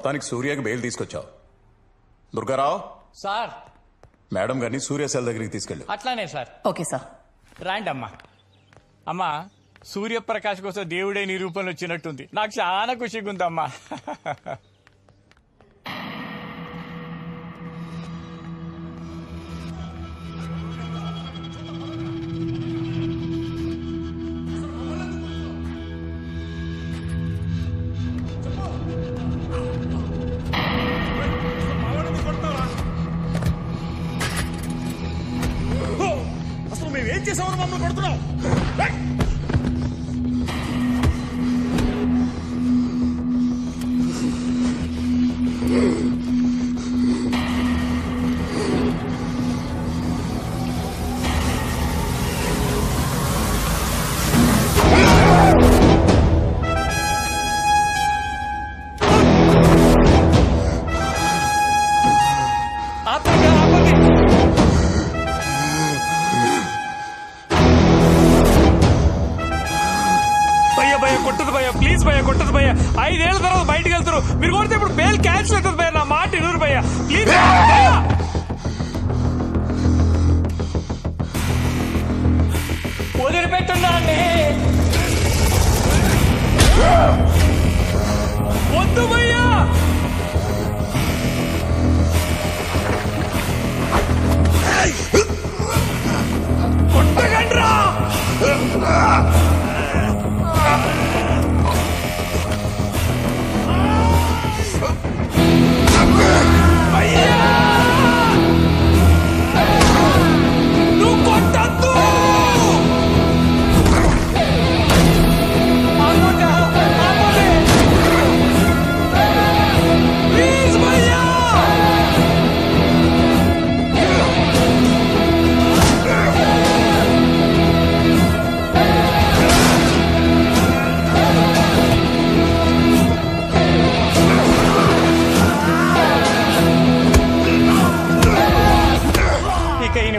మొత్తానికి సూర్యకి బెయిల్ తీసుకొచ్చావు. Durgarao sir, madam గారిని సూర్య సెల్ దగ్గరికి తీసుకెళ్ళు. అట్లానే సార్. Okay sir. రాండి అమ్మా. అమ్మా, సూర్యప్రకాష్ కోసం దేవుడే నీ రూపంలో వచ్చినట్టుంది. నాకు చాలా ఖుషిగా ఉందమ్మా. అసలు మేమేం చేసామని మమ్మల్ని కొడుతున్నావు? కొట్టదు భయ్యా, ప్లీజ్ భయ్యా, కొట్టదు భయ్యా. 5 ఏళ్ల తర్వాత బయటకు వెళ్తారు, మీరు కొడితే ఇప్పుడు బెయిల్ క్యాన్సిల్ అవుతుంది భయ్యా. నా మాట ఇరువురు భయ్యా, ప్లీజ్. వదిలిపెట్టున్నా అండి. వద్దు భయ్యా. కొట్టగండ్రా.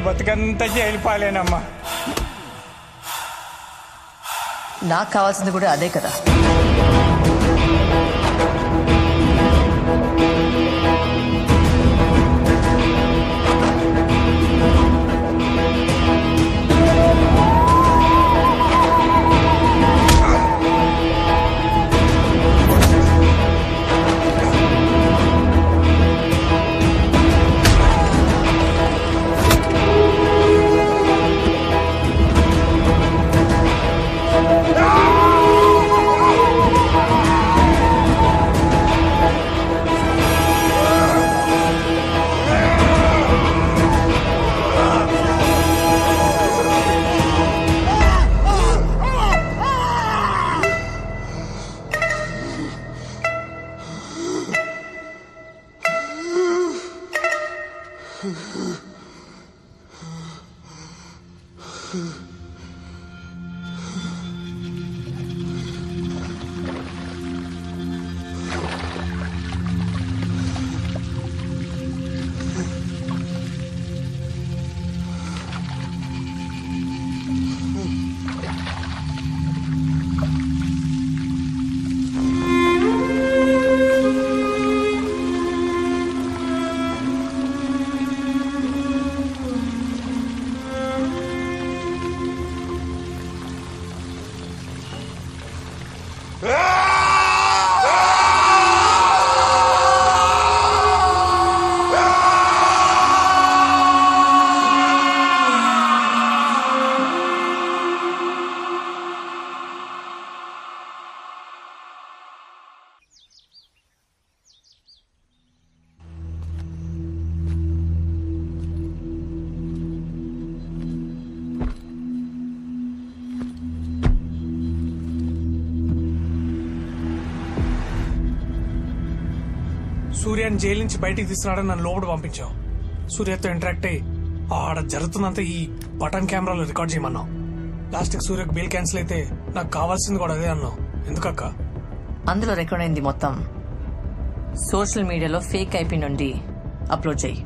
బతుకంతా జైలుపాలేనమ్మా. నాకు కావాల్సింది కూడా అదే కదా. సూర్యాన్ని జైలు నుంచి బయటికి తీసుకురావడం నన్ను లోపల పంపించావు. సూర్యతో ఇంటరాక్ట్ అయ్యి ఆడ జరుగుతున్నంత ఈ బటన్ కెమెరాలో రికార్డ్ చేయమన్నావు. లాస్ట్ కి సూర్యకు బెయిల్ క్యాన్సిల్ అయితే నాకు కావాల్సింది కూడా అదే అన్నావు. ఎందుకక్క? అందులో రికార్డ్ అయింది మొత్తం సోషల్ మీడియాలో ఫేక్ ఐపీ నుండి అప్లోడ్ చేయి.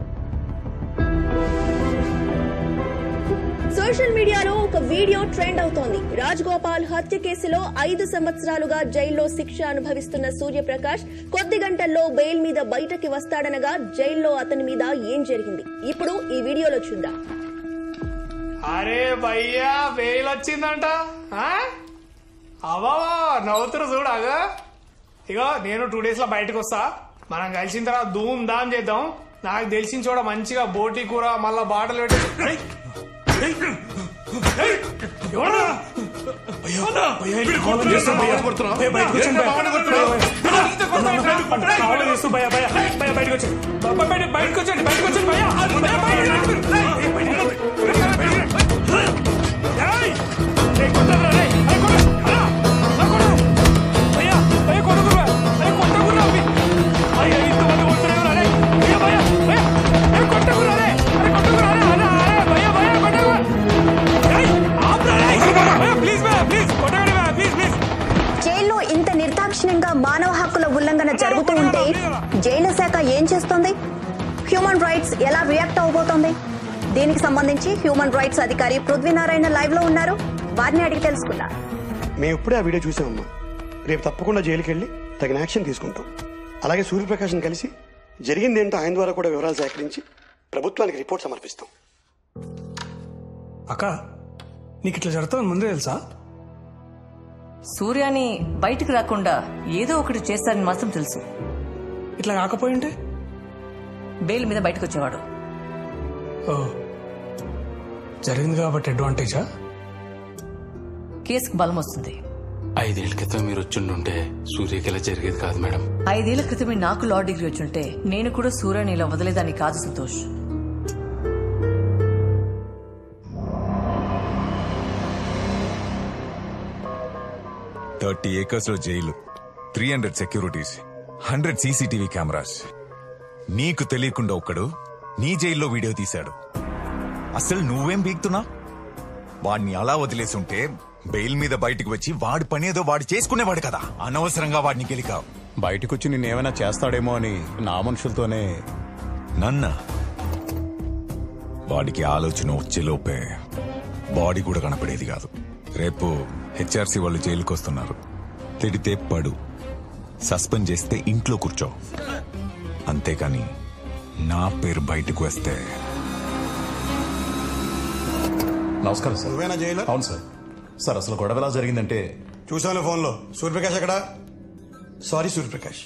సోషల్ మీడియాలో ఒక వీడియో ట్రెండ్ అవుతోంది. రాజ్ గోపాల్ హత్య కేసులో 5 సంవత్సరాలుగా జైల్లో శిక్ష అనుభవిస్తున్న సూర్యప్రకాష్ కొద్ది గంటల్లో బెయిల్ మీద బయటకి వస్తాడనగా జైల్లో అతని మీద ఏం జరిగింది ఇప్పుడు ఈ వీడియోలో చూద్దాం. అరే భయ్యా బెయిల్ వచ్చిందంట. అవా నవ్వుతురు చూడాగా. ఇగో నేను 2 days లో బయటకు వస్తా. మనం కలిసిన తర్వాత ధూమ్ ధామ్ చేద్దాం. నాకు తెలిసిన చోట మంచిగా బోటి కూర మళ్ళా బాటలు పెట్టి జైల్లో ఇంత నిర్దాక్షిణ్యంగా మానవ హక్కుల ఉల్లంఘన జరుగుతూ ఉంటే జైలు శాఖ ఏం చేస్తోంది? హ్యూమన్ రైట్స్ ఎలా రియాక్ట్ అవబోతోంది? దీనికి సంబంధించి హ్యూమన్ రైట్స్ అధికారి పృథ్వీనారాయణ లైవ్ లో ఉన్నారు. వారిని అడిగి తెలుసుకున్నారు. మేము ఇప్పుడే ఆ వీడియో చూసామమ్మా. రేపు తప్పకుండా జైలుకి వెళ్ళి తగిన యాక్షన్ తీసుకుంటాం. అలాగే సూర్యప్రకాష్ని కలిసి జరిగిందేంటో ఆయన ద్వారా కూడా వివరాలు సేకరించి ప్రభుత్వానికి రిపోర్ట్ సమర్పిస్తాం. అక్క నీకు ఇట్లా జరుగుతుంది ముందే తెలుసా? సూర్యాని బయటకు రాకుండా ఏదో ఒకటి చేస్తారని మాత్రం తెలుసు. ఇట్లా కాకపోయింటే బెయిల్ మీద బయటకు వచ్చేవాడు. ఓ జరిగింది కాబట్టి అడ్వాంటేజా? కేసుకు బలం వస్తుంది. 5 ఏళ్ల క్రితం మీరు వచ్చిండుంటే సూర్యకి ఇలా జరిగేది కాదు మేడం. 5 ఏళ్ల క్రితమే నాకు లా డిగ్రీ వచ్చుంటే నేను కూడా సూర్యాని ఇలా వదిలేదాన్ని కాదు సంతోష్. $30 acres లో జైలు, 300 సెక్యూరిటీస్, 100 CCTV కెమెరాస్. నీకు తెలియకుండా ఒక్కడు నీ జైల్లో వీడియో తీశాడు. అసలు నువ్వేం బీగుతున్నా? వాడిని అలా వదిలేసుంటే బెయిల్ మీద బయటకు వచ్చి వాడి పనేదో వాడు చేసుకునేవాడు కదా. అనవసరంగా వాడిని గెలికావు. బయటకొచ్చి నిన్నేమైనా చేస్తాడేమో అని నా మనుషులతోనే. నన్న వాడికి ఆలోచన వచ్చేలోపే బాడీ కూడా కనపడేది కాదు. రేపు HRC వాళ్ళు జైలుకి వస్తున్నారు. తిడితే పడు, సస్పెండ్ చేస్తే ఇంట్లో కూర్చో. అంతేకాని నా పేరు బయటకు వస్తే. నమస్కారం సార్. నువ్వేనా జైలర్? అవును సార్. సార్ అసలు గొడవ ఎలా జరిగిందంటే చూసాను ఫోన్లో. సూర్యప్రకాష్ ఎక్కడా? సారీ సూర్యప్రకాష్,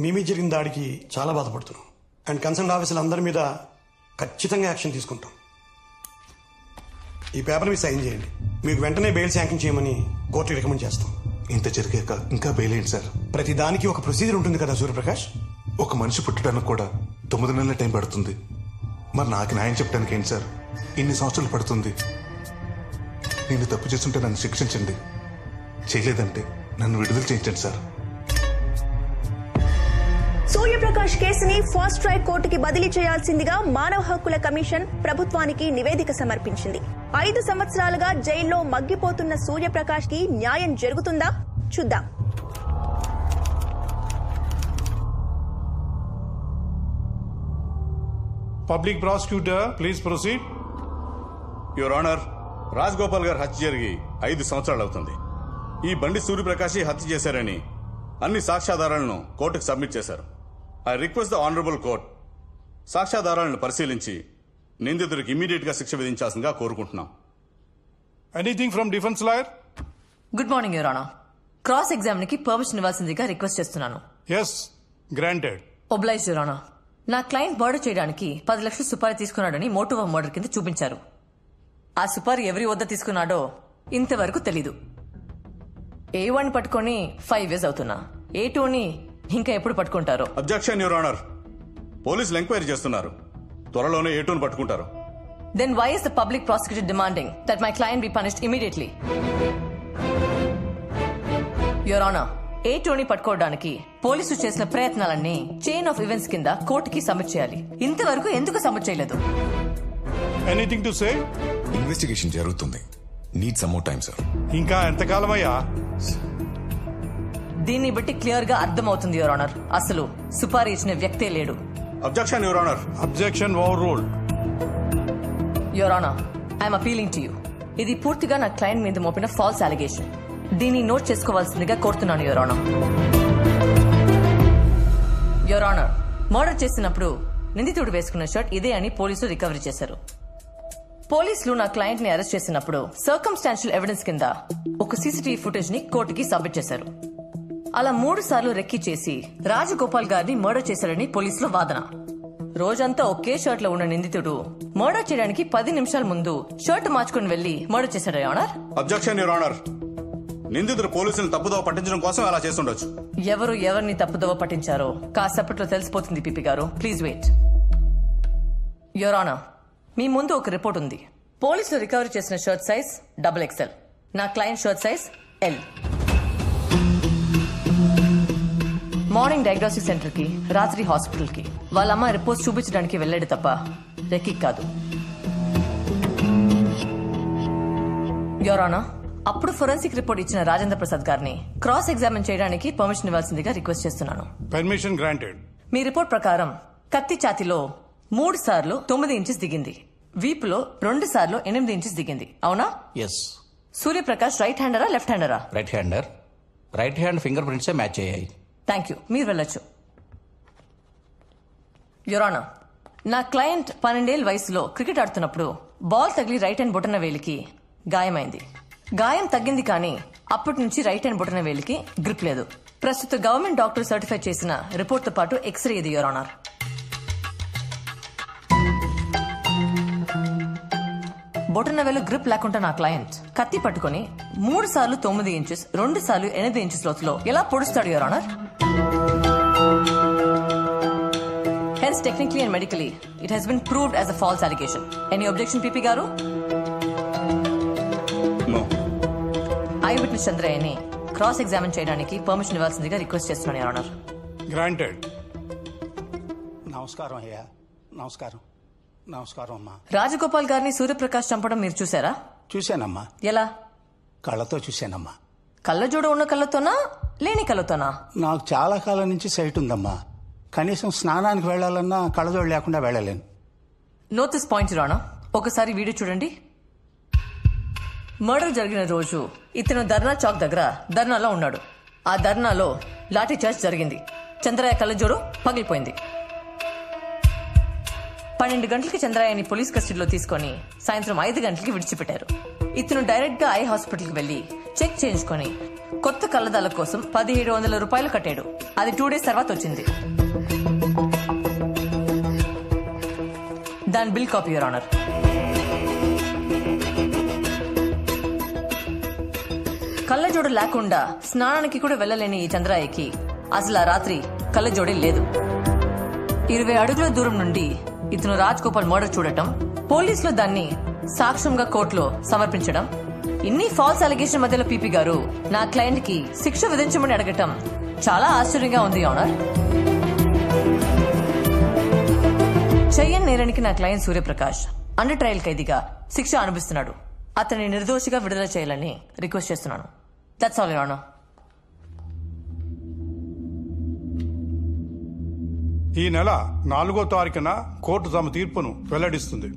మీ మీద జరిగిన దాడికి చాలా బాధపడుతున్నాం. అండ్ కన్సర్న్ ఆఫీసులు అందరి మీద ఖచ్చితంగా యాక్షన్ తీసుకుంటాం. ఈ పేపర్ మీద సైన్ చేయండి. మీకు వెంటనే బెయిల్ శాంక్షన్ చేయమని కోర్టుకి రికమెండ్ చేస్తాం. ఇంత జరిగాక ఇంకా బెయిల్ ఏంటి సార్? ప్రతి దానికి ఒక ప్రొసీజర్ ఉంటుంది కదా సూర్యప్రకాష్. ఒక మనిషి పుట్టడానికి కూడా 9 నెలల టైం పడుతుంది. మరి నాకు న్యాయం చెప్పడానికి ఏంటి సార్ ఇన్ని సంవత్సరాలు పడుతుంది? నేను తప్పు చేస్తుంటే నన్ను శిక్షించండి, చేయలేదంటే నన్ను విడుదల చేయించండి సార్. సూర్యప్రకాష్ కేసుని ఫాస్ట్ ట్రాక్ కోర్టుకి బదిలీ చేయాల్సిందిగా మానవ హక్కుల కమిషన్ ప్రభుత్వానికి నివేదిక సమర్పించింది. 5 సంవత్సరాలుగా జైల్లో మగ్గిపోతున్న సూర్యప్రకాష్ కి న్యాయం జరుగుతుందా? చూద్దాం. Public prosecutor please proceed. Your honour, Raj Gopal గారు హత్య జరిగి 5 సంవత్సరాలు అవుతుంది. ఈ బండి సూర్యప్రకాశ్ హత్య చేశారని అన్ని సాక్ష్యాధారాలను కోర్టుకు సబ్మిట్ చేశారు. I request the honourable court సాక్ష్యాధారాలను పరిశీలించి నిందితుడికి ఇమీడియట్ గా శిక్ష విధించాల్సిందిగా కోరుకుంటున్నాం. Anything from defence lawyer? Good morning your honour. Cross exam కి పర్మిషన్ ఇవ్వాల్సిందిగా రిక్వెస్ట్ చేస్తున్నాను. Yes, granted. Oblige your honour. నా క్లయింట్ మర్డర్ చేయడానికి 10 లక్షలు సుపారీ తీసుకున్నాడని మోటివ్ ఆఫ్ మర్డర్ కింద చూపించారు. ఆ సుపారీ ఎవరి వద్ద తీసుకున్నాడో ఇంతవరకు తెలీదు. A1 పట్టుకొని 5 years అవుతున్నా. A2ని ఇంకా ఎప్పుడు పట్టుకుంటారో? Objection your honour. పోలీసులు ఎంక్వైరీ చేస్తున్నారు. త్వరలోనే A2ని పట్టుకుంటారు. Then why is the public prosecutor demanding that my client be punished immediately? Your Honor, A2ని పట్టుకోవడానికి పోలీసులు చేసిన ప్రయత్నాలన్నీ చైన్ ఆఫ్ ఈవెంట్స్ కింద కోర్టుకి సబ్మిట్ చేయాలి. ఇంతవరకు ఎందుకు సబ్మిట్ చేయలేదు? Anything to say? ఇన్వెస్టిగేషన్ జరుగుతుంది. Need some more time sir. ఇంకా ఎంతకాలమయ్యా? దీన్ని బట్టి క్లియర్ గా అర్థమవుతుంది యువర్ ఆనర్, అసలు సుపారీ ఇచ్చిన వ్యక్తే లేడు. Objection your honour. Objection over ruled. Your honour, I'm appealing to you. ఇది పూర్తిగా నా క్లయింట్ మీద మోపిన ఫాల్స్ అలిగేషన్. దీన్ని నోట్ చేసుకోవాల్సిందిగా కోరుతున్నాను your honour. Your honour, murder చేసినప్పుడు నిందితుడు వేసుకున్న షర్ట్ ఇదే అని పోలీసులు రికవరీ చేశారు. పోలీసులు నా క్లయింట్ ని అరెస్ట్ చేసినప్పుడు సర్కమ్స్టాన్షియల్ ఎవిడెన్స్ కింద ఒక సీసీటీవీ ఫుటేజ్ ని కోర్టుకి సబ్మిట్ చేశారు. అలా 3 సార్లు రెక్కి చేసి రాజగోపాల్ గారిని మర్డర్ చేశారని పోలీసుల వాదన. రోజంతా ఒకే షర్ట్ లో ఉన్న నిందితుడు మర్డర్ చేయడానికి 10 నిమిషాల ముందు షర్ట్ మార్చుకుని వెళ్లి మర్డర్ చేశారు your honour. Objection your honour. నిందితుడు పోలీసులను తప్పుదోవ పట్టించడం కోసం అలా చేస్తుండొచ్చు. ఎవరు ఎవరిని తప్పుదోవ పట్టించారో కాసేపట్లో తెలిసిపోతుంది పీపీ గారు. Please wait. యువర్ ఆనర్, మీ ముందు ఒక రిపోర్ట్ ఉంది. పోలీసులు రికవరీ చేసిన షర్ట్ సైజ్ XXL, నా client shirt size L. Morning diagnostic centre కి, రాత్రి హాస్పిటల్ కి వాళ్ళ అమ్మ రిపోర్ట్స్ చూపించడానికి వెళ్ళాడు తప్ప రెక్కి కాదు. యువర్ ఆనర్, అప్పుడు ఫోరెన్సిక్ రిపోర్ట్ ఇచ్చిన రాజేంద్ర ప్రసాద్ గారిని క్రాస్ ఎగ్జామిన్ చేయడానికి పర్మిషన్ ఇవ్వాల్సిందిగా రిక్వెస్ట్ చేస్తున్నాను. Permission granted. మీ రిపోర్ట్ ప్రకారం కత్తి ఛాతిలో 3 సార్లు 9 ఇంచెస్ దిగింది, వీపులో 2 సార్లు 8 ఇంచెస్ దిగింది, అవునా? ఎస్. సూర్యప్రకాష్ రైట్ హ్యాండరా లెఫ్ట్ హ్యాండరా? Right hander. Right hand finger prints match అయ్యాయి. థ్యాంక్ యూ, మీరు వెళ్ళొచ్చు. యువర్ ఆనర్, నా క్లయింట్ 12 ఏళ్ల వయసులో క్రికెట్ ఆడుతున్నప్పుడు బాల్ తగిలి రైట్ హ్యాండ్ బొటన వేలికి గాయమైంది. గాయం తగ్గింది కానీ అప్పటి నుంచి రైట్ హ్యాండ్ బొటన వేలికి గ్రిప్ లేదు. ప్రస్తుత గవర్నమెంట్ డాక్టర్ సర్టిఫై చేసిన రిపోర్ట్ తో పాటు ఎక్స్రే ఇది యువర్ ఆనర్. బొటన వేలు గ్రిప్ లేకుండా నా క్లయింట్ కత్తి పట్టుకుని 3 సార్లు 9 ఇంచెస్ 2 సార్లు 8 ఇంచెస్ లోతులో ఎలా పొడుస్తాడు your honour? Hence, technically and medically, it has been proved as a false allegation. Any objection, PP Garu? No. Eyewitness Chandrayani cross-examine చేయడానికి పర్మిషన్ ఇవ్వాల్సిందిగా రిక్వెస్ట్ చేస్తున్నాను యువర్ ఆనర్. గ్రాంటెడ్. నమస్కారం అయ్యా. నమస్కారం. నమస్కారం అమ్మా. రాజగోపాల్ గారిని సూర్యప్రకాష్ చంపడం మీరు చూసారా? చూశానమ్మా. ఎలా? కళ్ళతో చూశానమ్మా. కళ్ళజోడు ఉన్న కళ్ళతోనా లేని కళ్ళతోనా? నాకు చాలా కాలం నుంచి సైట్ ఉందమ్మా. కనీసం స్నానానికి వెళ్లాలన్నా కళ్ళజోడు లేకుండా వెళ్ళలేను. Note this point your honour. ఒకసారి వీడియో చూడండి. మర్డర్ జరిగిన రోజు ఇతను ధర్నా చౌక్ దగ్గర ధర్నాలో ఉన్నాడు. ఆ ధర్నాలో లాఠీ చార్జ్ జరిగింది. చంద్రయ్య కళ్ళజోడు పగిలిపోయింది. 12 గంటలకి చంద్రయ్యని పోలీస్ కస్టడీలో తీసుకుని సాయంత్రం 5 గంటలకి విడిచిపెట్టారు. ఇతను డైరెక్ట్ గా ఐ హాస్పిటల్కి వెళ్లి చెక్ చేయించుకుని కొత్త కళ్ళదాల కోసం 1700 రూపాయలు కట్టాడు. అది 2 డేస్ తర్వాత వచ్చింది. దాని బిల్ కాపీ యువర్ ఆనర్. కళ్ళజోడు లేకుండా స్నానానికి కూడా వెళ్లలేని ఈ చంద్రయ్యకి అసలు ఆ రాత్రి కళ్ళజోడే లేదు. 20 అడుగుల దూరం నుండి ఇతను రాజగోపాల్ మర్డర్ చూడటం, పోలీసులు దాన్ని సాక్ష్యంగా కోర్టులో సమర్పించడం, ఇన్ని ఫాల్స్ అలిగేషన్ మధ్యలో పీపీ గారు నా క్లయింట్ కి శిక్ష విధించమని అడగటం చాలా ఆశ్చర్యంగా ఉంది ఆనర్. చెయ్యని నేరానికి నా క్లయింట్ సూర్యప్రకాష్ అండర్ ట్రయల్ ఖైదీగా శిక్ష అనుభవిస్తున్నాడు. అతన్ని నిర్దోషిగా విడుదల చేయాలని రిక్వెస్ట్ చేస్తున్నాను. That's all your honour. ఈ నెల 4వ తారీఖున కోర్టు తమ తీర్పును వెల్లడిస్తుంది.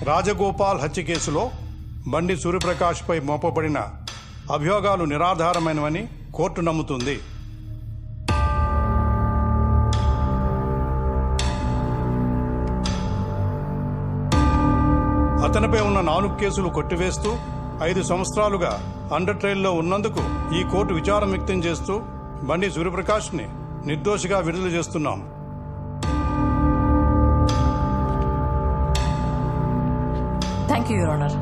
రాజగోపాల్ హత్య కేసులో బండి సూర్యప్రకాష్పై మోపబడిన అభియోగాలు నిరాధారమైనవని కోర్టు నమ్ముతుంది. అతనిపై ఉన్న 4 కేసులు కొట్టివేస్తూ 5 సంవత్సరాలుగా అండర్ ట్రయల్లో ఉన్నందుకు ఈ కోర్టు విచారం వ్యక్తం చేస్తూ బండి సూర్యప్రకాష్ని నిర్దోషిగా విడుదల చేస్తున్నాం. Thank you your honour.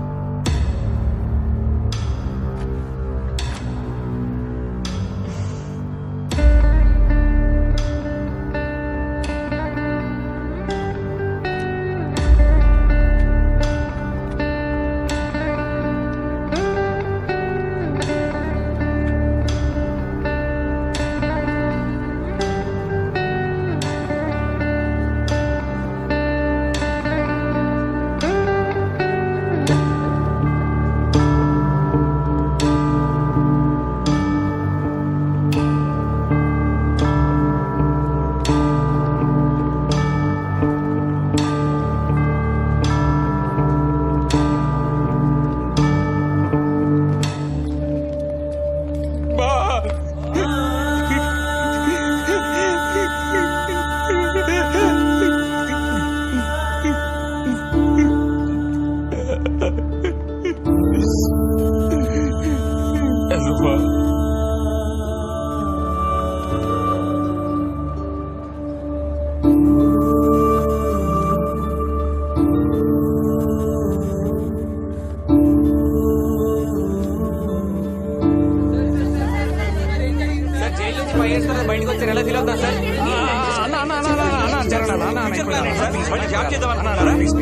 బయటకు వచ్చారు ఎలా ఫీల్ అవుతా సార్?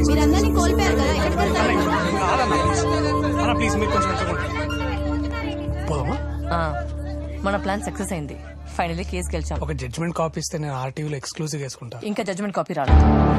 మీరందరినీ కోల్పోయారు కదా, ప్లీజ్ మీరు కొంచెం పోదామా? మన ప్లాన్ సక్సెస్ అయింది. ఫైనల్లీ కేసు గెలిచాం. ఒక జడ్జ్మెంట్ కాపీ ఇస్తే నేను ఆర్టీవీలో ఎక్స్క్లూజివ్ వేసుకుంటా. ఇంకా జడ్జ్మెంట్ కాపీ రాలేదు.